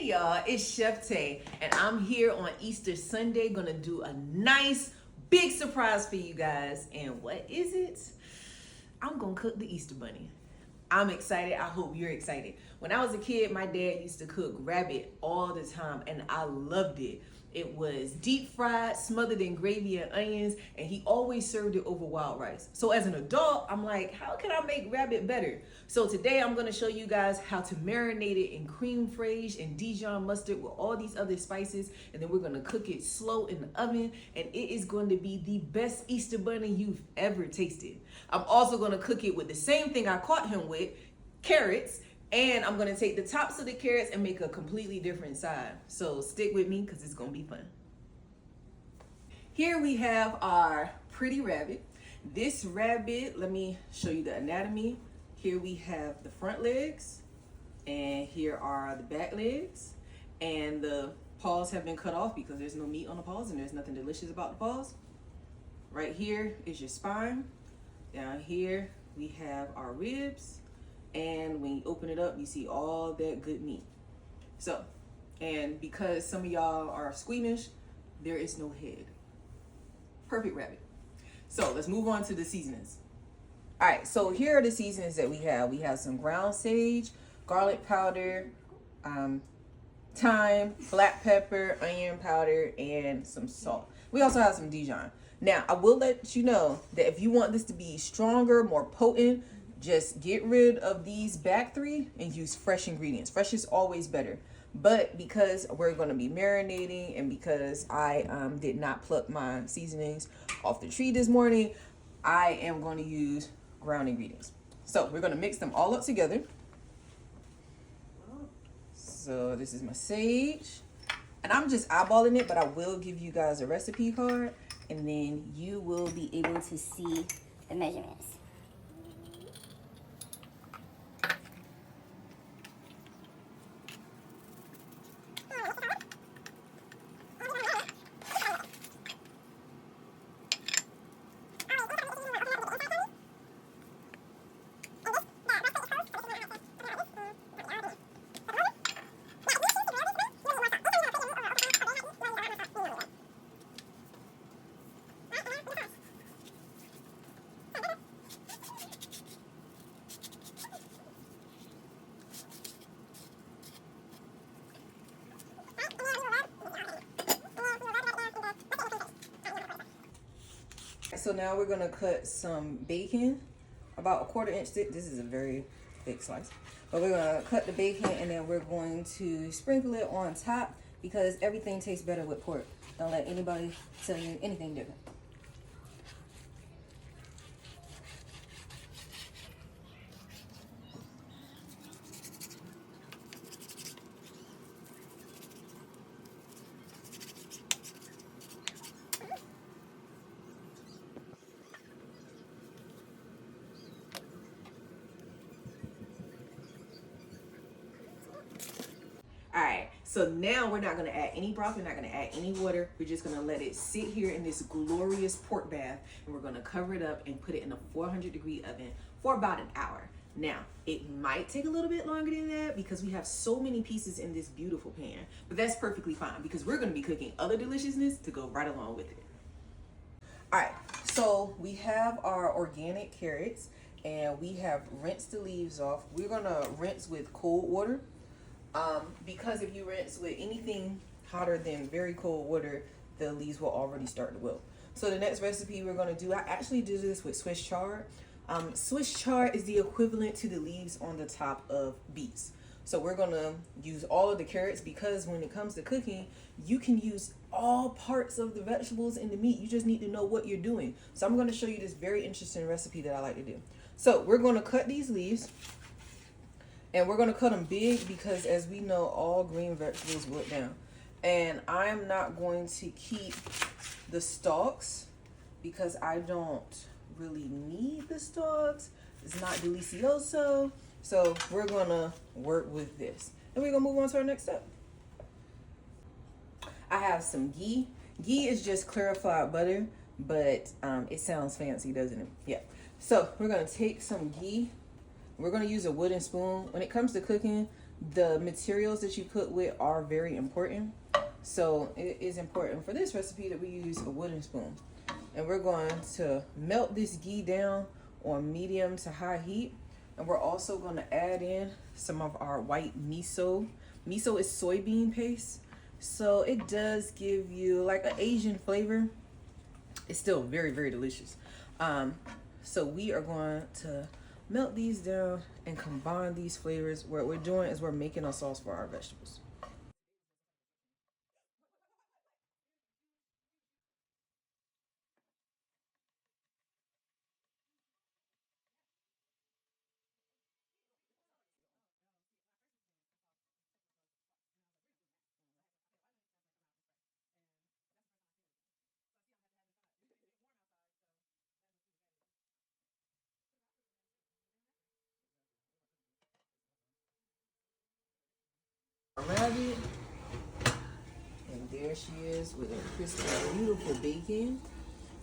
Hey y'all, it's Chef Tay, and I'm here on Easter Sunday gonna do a nice big surprise for you guys. And what is it? I'm gonna cook the Easter bunny. I'm excited. I hope you're excited. When I was a kid, my dad used to cook rabbit all the time, and I loved it. It was deep fried, smothered in gravy and onions, and he always served it over wild rice. So as an adult, I'm like, how can I make rabbit better? So today I'm gonna show you guys how to marinate it in cream fraiche and Dijon mustard with all these other spices, and then we're gonna cook it slow in the oven, and it is going to be the best Easter bunny you've ever tasted. I'm also gonna cook it with the same thing I caught him with, carrots, and I'm gonna take the tops of the carrots and make a completely different side. So stick with me because it's gonna be fun. Here we have our pretty rabbit. This rabbit, let me show you the anatomy. Here we have the front legs, and here are the back legs, and the paws have been cut off because there's no meat on the paws and there's nothing delicious about the paws. Right here is your spine. Down here we have our ribs, and when you open it up, you see all that good meat. So, and because some of y'all are squeamish, there is no head. Perfect rabbit. So let's move on to the seasonings. All right, so here are the seasonings that we have. We have some ground sage, garlic powder, thyme, black pepper, onion powder, and some salt. We also have some Dijon. Now, I will let you know that if you want this to be stronger, more potent, just get rid of these back three and use fresh ingredients. Fresh is always better. But because we're going to be marinating and because I did not pluck my seasonings off the tree this morning, I am going to use ground ingredients. So we're going to mix them all up together. So this is my sage. And I'm just eyeballing it, but I will give you guys a recipe card, and then you will be able to see the measurements. So now we're gonna cut some bacon, about a 1/4 inch thick. This is a very thick slice. But we're gonna cut the bacon, and then we're going to sprinkle it on top because everything tastes better with pork. Don't let anybody tell you anything different. All right, so now we're not gonna add any broth, we're not gonna add any water. We're just gonna let it sit here in this glorious pork bath, and we're gonna cover it up and put it in a 400-degree oven for about an hour. Now, it might take a little bit longer than that because we have so many pieces in this beautiful pan, but that's perfectly fine because we're gonna be cooking other deliciousness to go right along with it. All right, so we have our organic carrots, and we have rinsed the leaves off. We're gonna rinse with cold water. Because if you rinse with anything hotter than very cold water, the leaves will already start to wilt. So the next recipe we're going to do, I actually do this with Swiss chard. Swiss chard is the equivalent to the leaves on the top of beets. So we're going to use all of the carrots because when it comes to cooking, you can use all parts of the vegetables and the meat. You just need to know what you're doing. So I'm going to show you this very interesting recipe that I like to do. So we're going to cut these leaves. And we're going to cut them big because, as we know, all green vegetables wilt down. And I'm not going to keep the stalks because I don't really need the stalks. It's not delicioso. So we're going to work with this. And we're going to move on to our next step. I have some ghee. Ghee is just clarified butter, but it sounds fancy, doesn't it? Yeah. So we're going to take some ghee. We're going to use a wooden spoon. When it comes to cooking, The materials that you cook with are very important. So it is important for this recipe that we use a wooden spoon. And we're going to melt this ghee down on medium to high heat. And we're also going to add in some of our white miso. Miso is soybean paste. So it does give you like an Asian flavor. It's still very, very delicious. So we are going to melt these down and combine these flavors. What we're doing is we're making a sauce for our vegetables. Rabbit, and there she is with a crispy, beautiful bacon.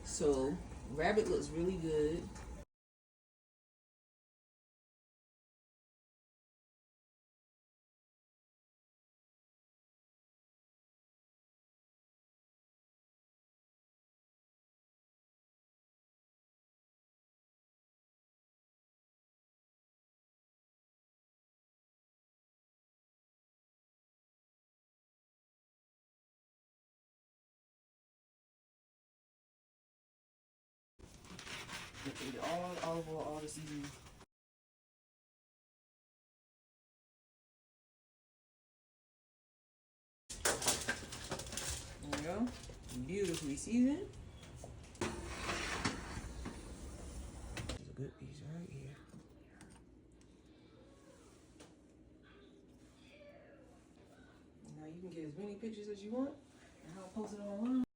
So rabbit looks really good. All olive oil, all the seasoning. There you go. Beautifully seasoned. There's a good piece right here. Now you can get as many pictures as you want, and I'll post it online.